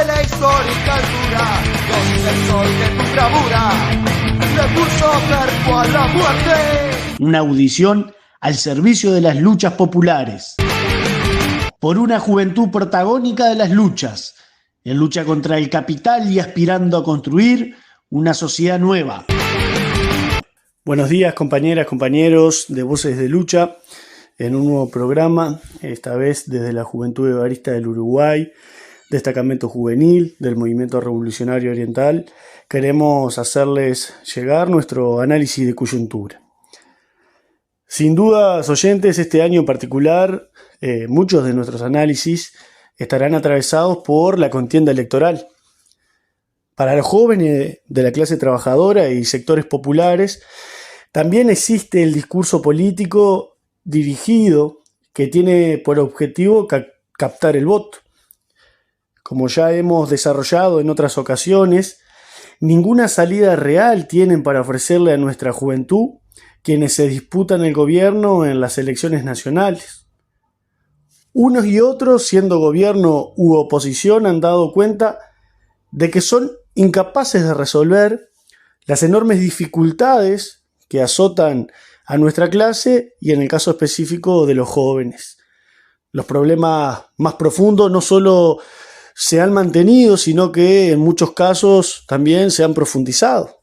de la histórica altura, donde el sol de tu bravura le puso cuerpo a la muerte. Una audición al servicio de las luchas populares. Por una juventud protagónica de las luchas, en lucha contra el capital y aspirando a construir una sociedad nueva. Buenos días, compañeras, compañeros de Voces de Lucha, en un nuevo programa, esta vez desde la Juventud Evarista del Uruguay, destacamento juvenil del Movimiento Revolucionario Oriental. Queremos hacerles llegar nuestro análisis de coyuntura. Sin dudas, oyentes, este año en particular, muchos de nuestros análisis estarán atravesados por la contienda electoral. Para los jóvenes de la clase trabajadora y sectores populares, también existe el discurso político dirigido que tiene por objetivo captar el voto. Como ya hemos desarrollado en otras ocasiones, ninguna salida real tienen para ofrecerle a nuestra juventud quienes se disputan el gobierno en las elecciones nacionales. Unos y otros, siendo gobierno u oposición, han dado cuenta de que son incapaces de resolver las enormes dificultades que azotan a nuestra clase y en el caso específico de los jóvenes. Los problemas más profundos no solo se han mantenido, sino que en muchos casos también se han profundizado.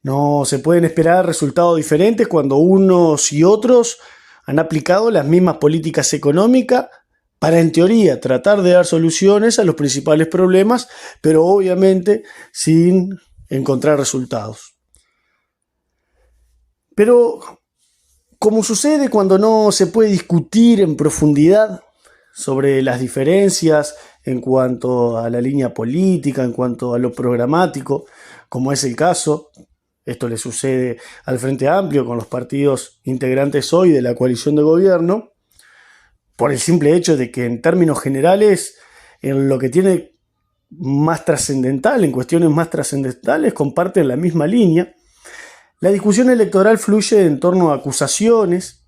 No se pueden esperar resultados diferentes cuando unos y otros han aplicado las mismas políticas económicas para, en teoría, tratar de dar soluciones a los principales problemas, pero obviamente sin encontrar resultados. Pero, como sucede cuando no se puede discutir en profundidad sobre las diferencias en cuanto a la línea política, en cuanto a lo programático, como es el caso, esto le sucede al Frente Amplio con los partidos integrantes hoy de la coalición de gobierno, por el simple hecho de que en términos generales, en lo que tiene más trascendental, en cuestiones más trascendentales, comparten la misma línea. La discusión electoral fluye en torno a acusaciones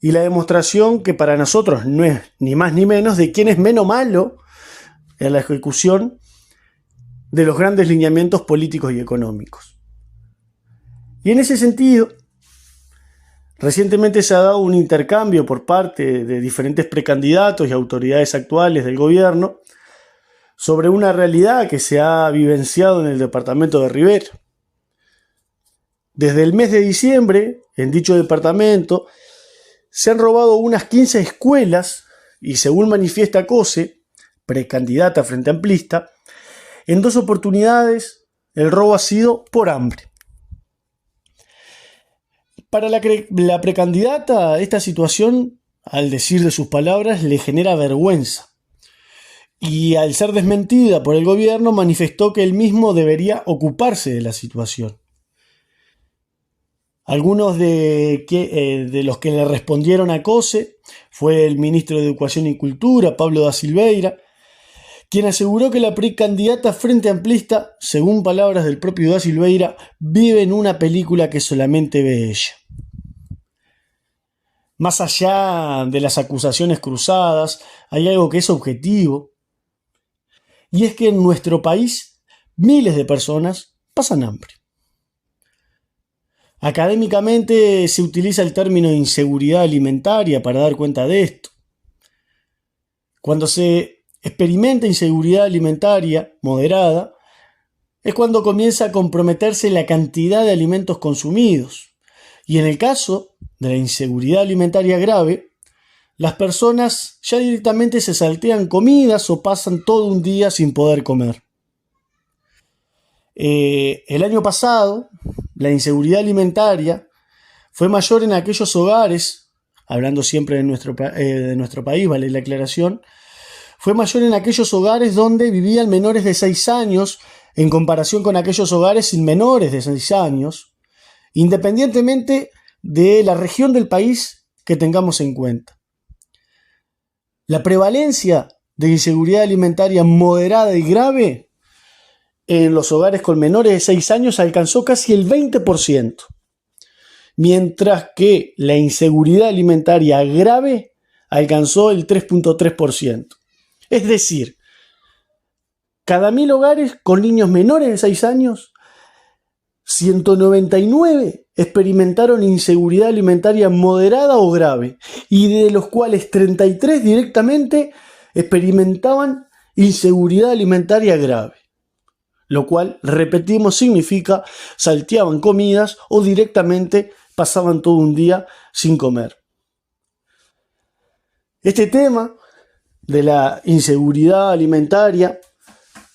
y la demostración que para nosotros no es ni más ni menos de quién es menos malo en la ejecución de los grandes lineamientos políticos y económicos. Y en ese sentido, recientemente se ha dado un intercambio por parte de diferentes precandidatos y autoridades actuales del gobierno sobre una realidad que se ha vivenciado en el departamento de Rivera. Desde el mes de diciembre, en dicho departamento, se han robado unas 15 escuelas y, según manifiesta COSE, precandidata frente amplista, en 2 oportunidades el robo ha sido por hambre. Para la precandidata, esta situación, al decir de sus palabras, le genera vergüenza. Y al ser desmentida por el gobierno, manifestó que él mismo debería ocuparse de la situación. Algunos de los que le respondieron a COSE fue el ministro de Educación y Cultura, Pablo da Silveira, quien aseguró que la precandidata frente amplista, según palabras del propio da Silveira, vive en una película que solamente ve ella. Más allá de las acusaciones cruzadas, hay algo que es objetivo, y es que en nuestro país miles de personas pasan hambre. Académicamente se utiliza el término inseguridad alimentaria para dar cuenta de esto. Cuando se experimenta inseguridad alimentaria moderada, es cuando comienza a comprometerse la cantidad de alimentos consumidos. Y en el caso de la inseguridad alimentaria grave, las personas ya directamente se saltean comidas o pasan todo un día sin poder comer. El año pasado, la inseguridad alimentaria fue mayor en aquellos hogares, hablando siempre de nuestro país, vale la aclaración, fue mayor en aquellos hogares donde vivían menores de 6 años en comparación con aquellos hogares sin menores de 6 años, independientemente de la región del país que tengamos en cuenta. La prevalencia de inseguridad alimentaria moderada y grave en los hogares con menores de 6 años alcanzó casi el 20%, mientras que la inseguridad alimentaria grave alcanzó el 3.3%. Es decir, cada 1000 hogares con niños menores de 6 años, 199 experimentaron inseguridad alimentaria moderada o grave, y de los cuales 33 directamente experimentaban inseguridad alimentaria grave, lo cual, repetimos, significa salteaban comidas o directamente pasaban todo un día sin comer. Este tema de la inseguridad alimentaria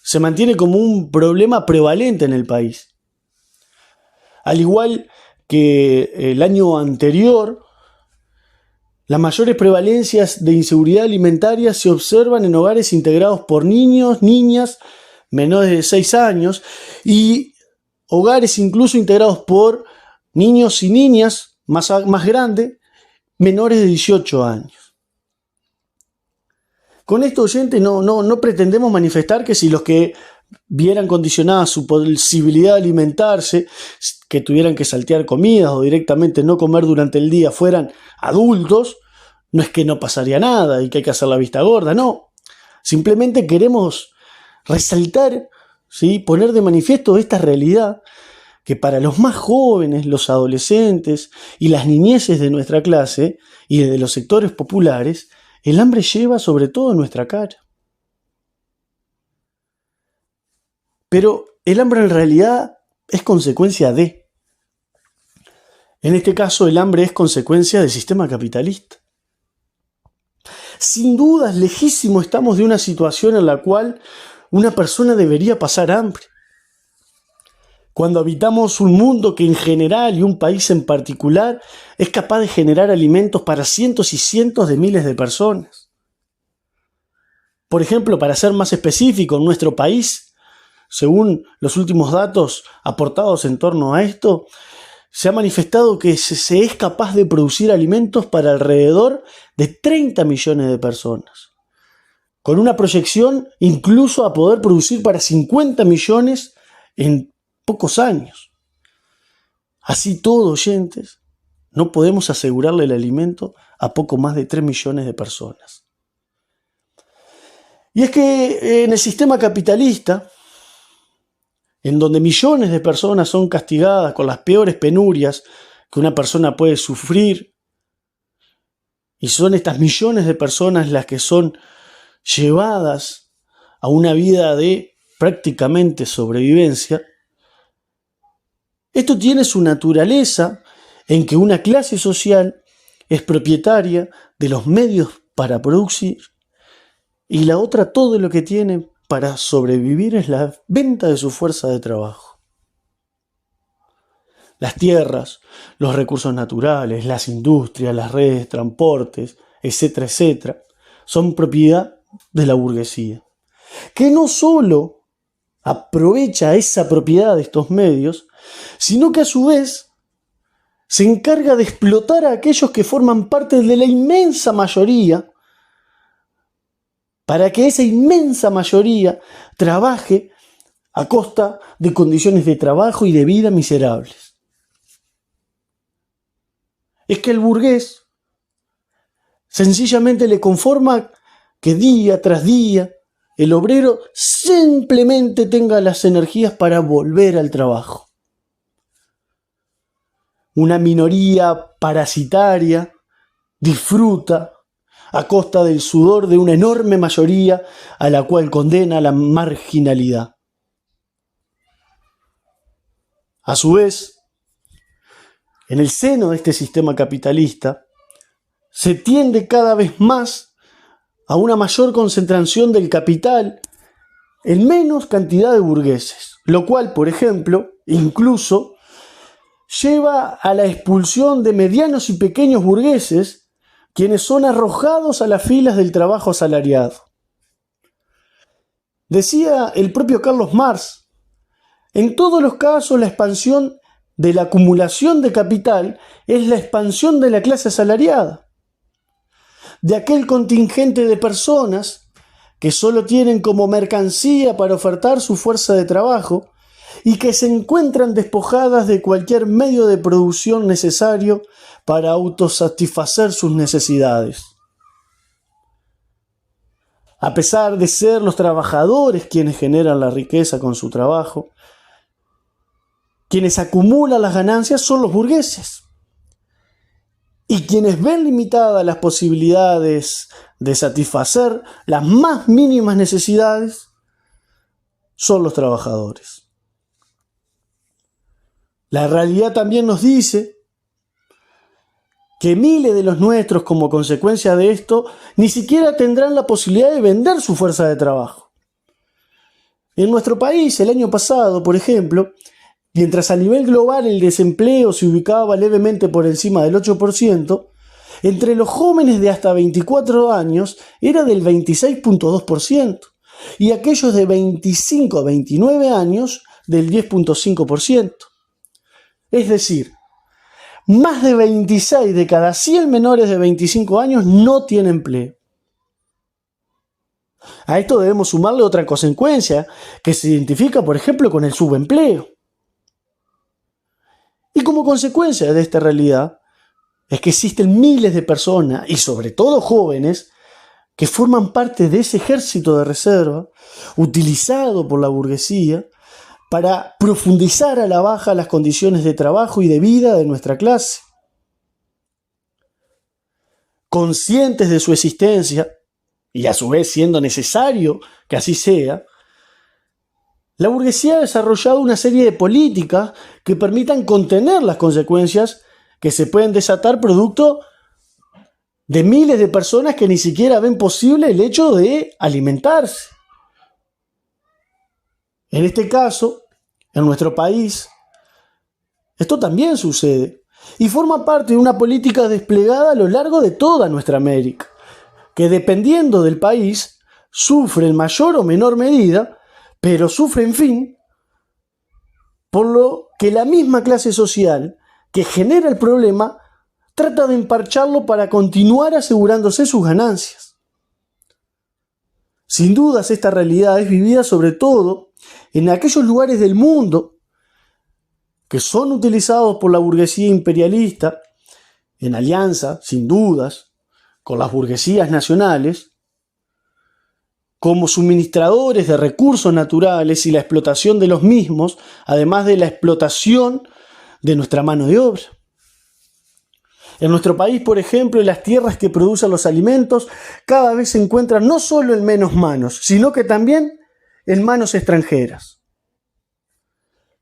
se mantiene como un problema prevalente en el país. Al igual que el año anterior, las mayores prevalencias de inseguridad alimentaria se observan en hogares integrados por niños, niñas menores de 6 años y hogares incluso integrados por niños y niñas más grandes, menores de 18 años. Con esto, oyente, no pretendemos manifestar que si los que vieran condicionada su posibilidad de alimentarse, que tuvieran que saltear comidas o directamente no comer durante el día, fueran adultos, no es que no pasaría nada y que hay que hacer la vista gorda, no. Simplemente queremos resaltar, ¿sí?, poner de manifiesto esta realidad que para los más jóvenes, los adolescentes y las niñeces de nuestra clase y de los sectores populares, el hambre lleva sobre todo en nuestra cara. Pero el hambre en realidad es consecuencia de. En este caso, el hambre es consecuencia del sistema capitalista. Sin duda, lejísimo estamos de una situación en la cual una persona debería pasar hambre. Cuando habitamos un mundo que en general y un país en particular es capaz de generar alimentos para cientos y cientos de miles de personas. Por ejemplo, para ser más específico, en nuestro país, según los últimos datos aportados en torno a esto, se ha manifestado que se es capaz de producir alimentos para alrededor de 30 millones de personas, con una proyección incluso a poder producir para 50 millones en pocos años. Así todo, oyentes, no podemos asegurarle el alimento a poco más de 3 millones de personas. Y es que en el sistema capitalista, en donde millones de personas son castigadas con las peores penurias que una persona puede sufrir, y son estas millones de personas las que son llevadas a una vida de prácticamente sobrevivencia, esto tiene su naturaleza en que una clase social es propietaria de los medios para producir y la otra todo lo que tiene para sobrevivir es la venta de su fuerza de trabajo. Las tierras, los recursos naturales, las industrias, las redes de transportes, etcétera, etcétera, son propiedad de la burguesía, que no solo aprovecha esa propiedad de estos medios, sino que a su vez se encarga de explotar a aquellos que forman parte de la inmensa mayoría, para que esa inmensa mayoría trabaje a costa de condiciones de trabajo y de vida miserables. Es que el burgués sencillamente le conforma que día tras día el obrero simplemente tenga las energías para volver al trabajo. Una minoría parasitaria disfruta a costa del sudor de una enorme mayoría a la cual condena a la marginalidad. A su vez, en el seno de este sistema capitalista, se tiende cada vez más a una mayor concentración del capital en menos cantidad de burgueses, lo cual, por ejemplo, incluso lleva a la expulsión de medianos y pequeños burgueses, quienes son arrojados a las filas del trabajo asalariado. Decía el propio Carlos Marx, en todos los casos la expansión de la acumulación de capital es la expansión de la clase asalariada, de aquel contingente de personas que solo tienen como mercancía para ofertar su fuerza de trabajo y que se encuentran despojadas de cualquier medio de producción necesario para autosatisfacer sus necesidades. A pesar de ser los trabajadores quienes generan la riqueza con su trabajo, quienes acumulan las ganancias son los burgueses. Y quienes ven limitadas las posibilidades de satisfacer las más mínimas necesidades son los trabajadores. La realidad también nos dice que miles de los nuestros, como consecuencia de esto, ni siquiera tendrán la posibilidad de vender su fuerza de trabajo. En nuestro país, el año pasado, por ejemplo, mientras a nivel global el desempleo se ubicaba levemente por encima del 8%, entre los jóvenes de hasta 24 años era del 26.2% y aquellos de 25 a 29 años del 10.5%. Es decir, más de 26 de cada 100 menores de 25 años no tienen empleo. A esto debemos sumarle otra consecuencia que se identifica, por ejemplo, con el subempleo. Y como consecuencia de esta realidad es que existen miles de personas, y sobre todo jóvenes, que forman parte de ese ejército de reserva utilizado por la burguesía para profundizar a la baja las condiciones de trabajo y de vida de nuestra clase. Conscientes de su existencia, y a su vez siendo necesario que así sea, la burguesía ha desarrollado una serie de políticas que permitan contener las consecuencias que se pueden desatar producto de miles de personas que ni siquiera ven posible el hecho de alimentarse. En este caso, en nuestro país, esto también sucede y forma parte de una política desplegada a lo largo de toda nuestra América, que dependiendo del país, sufre en mayor o menor medida, pero sufre, en fin, por lo que la misma clase social que genera el problema trata de emparcharlo para continuar asegurándose sus ganancias. Sin dudas, esta realidad es vivida sobre todo en aquellos lugares del mundo que son utilizados por la burguesía imperialista, en alianza, sin dudas, con las burguesías nacionales, como suministradores de recursos naturales y la explotación de los mismos, además de la explotación de nuestra mano de obra. En nuestro país, por ejemplo, las tierras que producen los alimentos cada vez se encuentran no solo en menos manos, sino que también en manos extranjeras.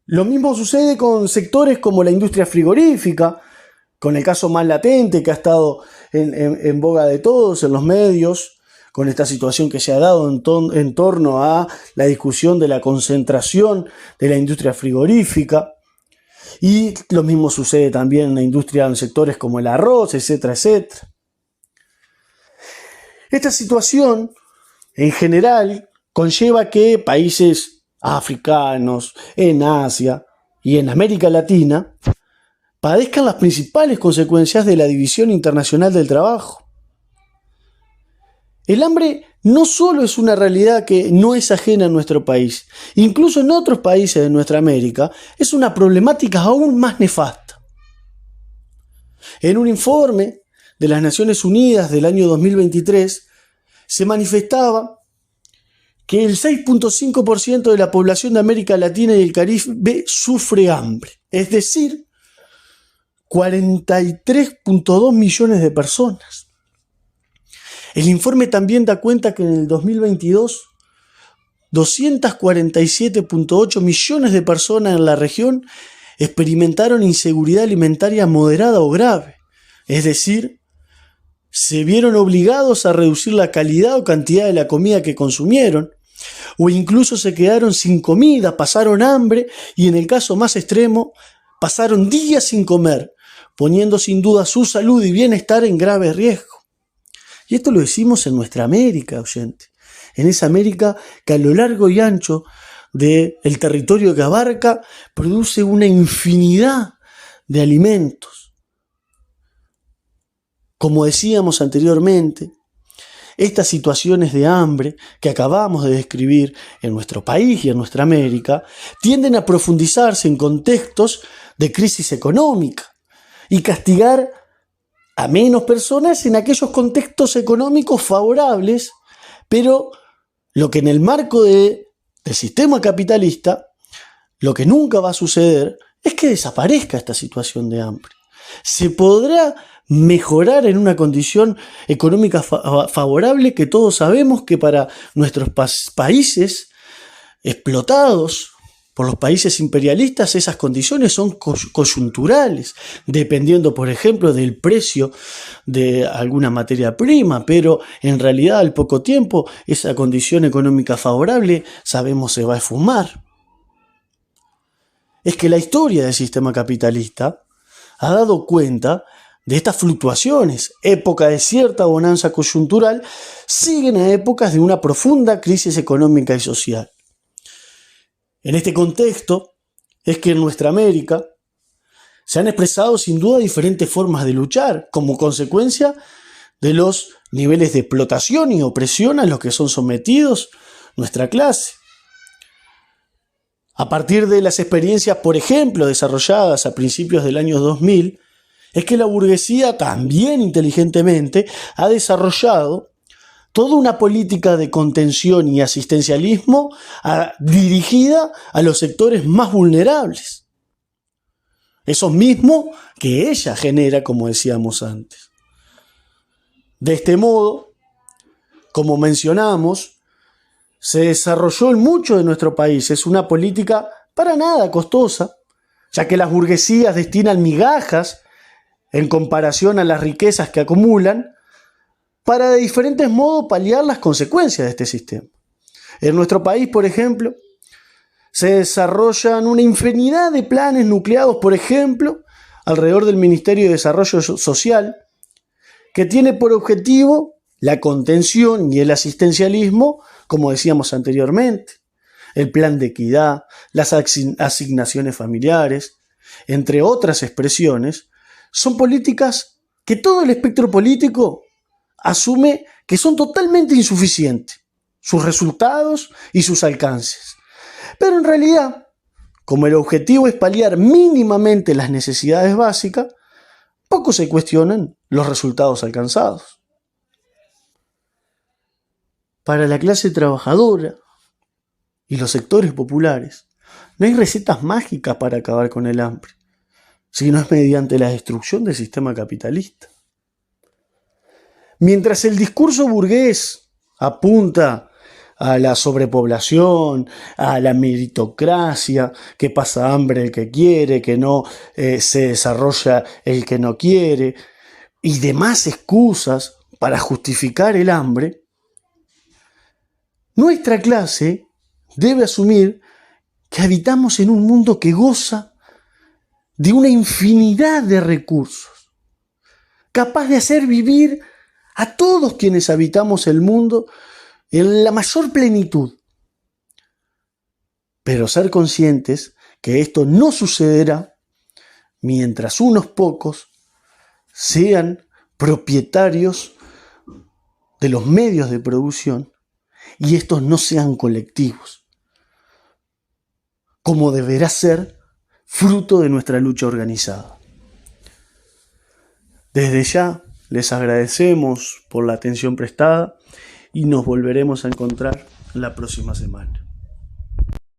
Lo mismo sucede con sectores como la industria frigorífica, con el caso más latente que ha estado en boga de todos en los medios, con esta situación que se ha dado en torno a la discusión de la concentración de la industria frigorífica. Y lo mismo sucede también en la industria, en sectores como el arroz, etcétera, etcétera. Esta situación, en general, conlleva que países africanos, en Asia y en América Latina, padezcan las principales consecuencias de la división internacional del trabajo. El hambre no solo es una realidad que no es ajena a nuestro país, incluso en otros países de nuestra América, es una problemática aún más nefasta. En un informe de las Naciones Unidas del año 2023, se manifestaba que el 6.5% de la población de América Latina y el Caribe sufre hambre, es decir, 43.2 millones de personas. El informe también da cuenta que en el 2022, 247.8 millones de personas en la región experimentaron inseguridad alimentaria moderada o grave, es decir, se vieron obligados a reducir la calidad o cantidad de la comida que consumieron, o incluso se quedaron sin comida, pasaron hambre y en el caso más extremo, pasaron días sin comer, poniendo sin duda su salud y bienestar en grave riesgo. Y esto lo decimos en nuestra América, oyente, en esa América que a lo largo y ancho del territorio que abarca produce una infinidad de alimentos. Como decíamos anteriormente, estas situaciones de hambre que acabamos de describir en nuestro país y en nuestra América tienden a profundizarse en contextos de crisis económica y castigar a menos personas en aquellos contextos económicos favorables Pero lo que en el marco del sistema capitalista, lo que nunca va a suceder es que desaparezca esta situación de hambre. Se podrá mejorar en una condición económica favorable que todos sabemos que para nuestros países explotados por los países imperialistas esas condiciones son coyunturales, dependiendo, por ejemplo, del precio de alguna materia prima, pero en realidad al poco tiempo esa condición económica favorable sabemos se va a esfumar. Es que la historia del sistema capitalista ha dado cuenta de estas fluctuaciones. Época de cierta bonanza coyuntural siguen a épocas de una profunda crisis económica y social. En este contexto es que en nuestra América se han expresado sin duda diferentes formas de luchar como consecuencia de los niveles de explotación y opresión a los que son sometidos nuestra clase. A partir de las experiencias, por ejemplo, desarrolladas a principios del año 2000, es que la burguesía también inteligentemente ha desarrollado toda una política de contención y asistencialismo dirigida a los sectores más vulnerables. Esos mismos que ella genera, como decíamos antes. De este modo, como mencionamos, se desarrolló en mucho de nuestro país. Es una política para nada costosa, ya que las burguesías destinan migajas en comparación a las riquezas que acumulan para de diferentes modos paliar las consecuencias de este sistema. En nuestro país, por ejemplo, se desarrollan una infinidad de planes nucleados, por ejemplo, alrededor del Ministerio de Desarrollo Social, que tiene por objetivo la contención y el asistencialismo, como decíamos anteriormente, el plan de equidad, las asignaciones familiares, entre otras expresiones, son políticas que todo el espectro político asume que son totalmente insuficientes, sus resultados y sus alcances. Pero en realidad, como el objetivo es paliar mínimamente las necesidades básicas, poco se cuestionan los resultados alcanzados. Para la clase trabajadora y los sectores populares, no hay recetas mágicas para acabar con el hambre, sino es mediante la destrucción del sistema capitalista. Mientras el discurso burgués apunta a la sobrepoblación, a la meritocracia, que pasa hambre el que quiere, que no se desarrolla el que no quiere, y demás excusas para justificar el hambre, nuestra clase debe asumir que habitamos en un mundo que goza de una infinidad de recursos, capaz de hacer vivir a todos quienes habitamos el mundo en la mayor plenitud. Pero ser conscientes que esto no sucederá mientras unos pocos sean propietarios de los medios de producción y estos no sean colectivos, como deberá ser fruto de nuestra lucha organizada. Desde ya les agradecemos por la atención prestada y nos volveremos a encontrar la próxima semana.